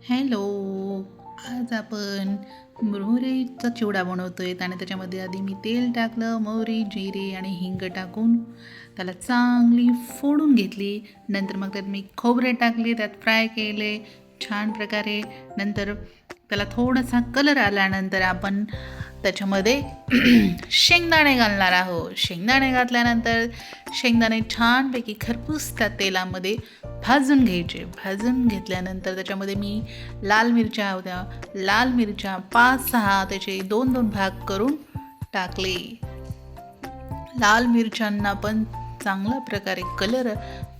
Hello. आज आपण मुरमुरेचा चिवडा बनवतोय आणि त्याच्यामध्ये आधी मी तेल टाकलं, मोहरी, जिरे आणि हिंग टाकून त्याला चांगली फोडून घेतली. नंतर मग त्यात मी खोबरे टाकले, त्यात फ्राय केले छान प्रकारे. नंतर त्याला थोडासा कलर आल्यानंतर आपण त्याच्यामध्ये शेंगदाणे घालणार आहोत. शेंगदाणे घातल्यानंतर शेंगदाणे छानपैकी खरपूस त्या तेलामध्ये भाजून घ्यायचे. भाजून घेतल्यानंतर त्याच्यामध्ये मी लाल मिरच्या होत्या, लाल मिरच्या 5-6 त्याचे 2-2 भाग करून टाकले. लाल मिरच्यांना पण चांगल्या प्रकारे कलर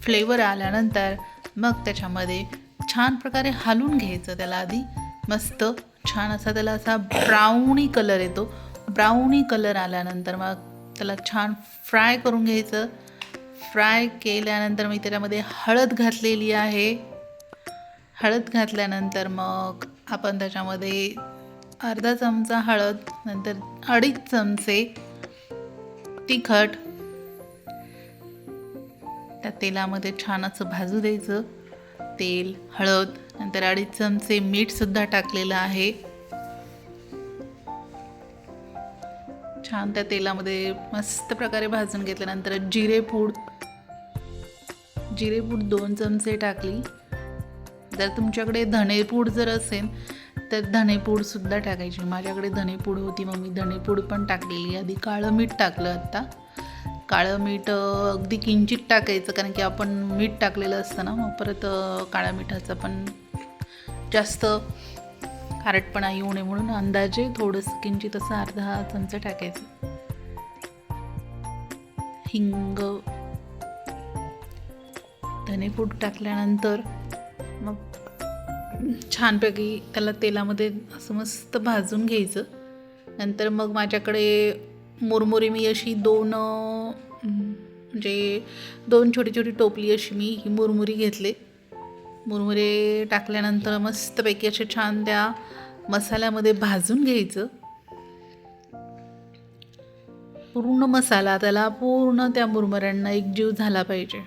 फ्लेवर आल्यानंतर मग त्याच्यामध्ये छान प्रकारे हलवून घ्यायचं. त्याला आधी मस्त छान असा त्याला असा ब्राउनी कलर येतो. ब्राउनी कलर आल्यानंतर मग त्याला छान फ्राय करून घ्यायचं. फ्राय केल्यानंतर मी त्याच्यामध्ये हळद घातलेली आहे. हळद घातल्यानंतर मग आपण त्याच्यामध्ये अर्धा चमचा हळद, नंतर 2.5 चमचे तिखट त्या तेलामध्ये छान असं भाजू द्यायचं. तेल, हळद, नंतर 2.5 चमचे मीठसुद्धा टाकलेलं आहे. छान त्या तेलामध्ये मस्त प्रकारे भाजून घेतल्यानंतर जिरेपूड 2 चमचे टाकली. जर तुमच्याकडे धणेपूड जर असेल तर धणेपूडसुद्धा टाकायची. माझ्याकडे धणेपूड होती मग मी धणेपूड पण टाकलेली. आधी काळं मीठ टाकलं. आत्ता काळं मीठ अगदी किंचित टाकायचं, कारण की आपण मीठ टाकलेलं असतं ना, मग परत काळ्या मिठाचं पण जास्त खारटपणा येऊ नये म्हणून अंदाजे थोडंसं किंचित असं अर्धा चमचा टाकायचं. हिंग, धनेपूड टाकल्यानंतर मग छानपैकी त्याला तेलामध्ये असं मस्त भाजून घ्यायचं. नंतर मग माझ्याकडे मुरमुरी मी अशी 2 छोटी छोटी टोपली अशी मी ही मुरमुरी घेतले. मुरमुरे टाकल्यानंतर मस्तपैकी असे छान त्या मसाल्यामध्ये भाजून घ्यायचं. पूर्ण मसाला त्याला पूर्ण त्या मुरमुऱ्यांना एकजीव झाला पाहिजे.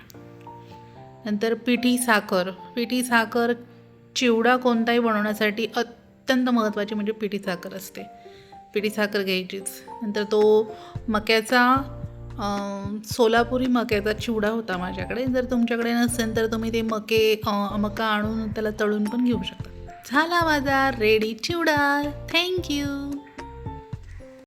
नंतर पिठी साखर चिवडा कोणताही बनवण्यासाठी अत्यंत महत्त्वाची म्हणजे पिठी साखर असते. पिठी साखर घ्यायचीच. नंतर तो मक्याचा सोलापुरी मक्याचा चिवडा होता माझ्याकडे. जर तुमच्याकडे नसेल तर तुम्ही ते मका आणून त्याला तळून पण घेऊ शकता. झाला माझा रेडी चिवडा. थँक्यू.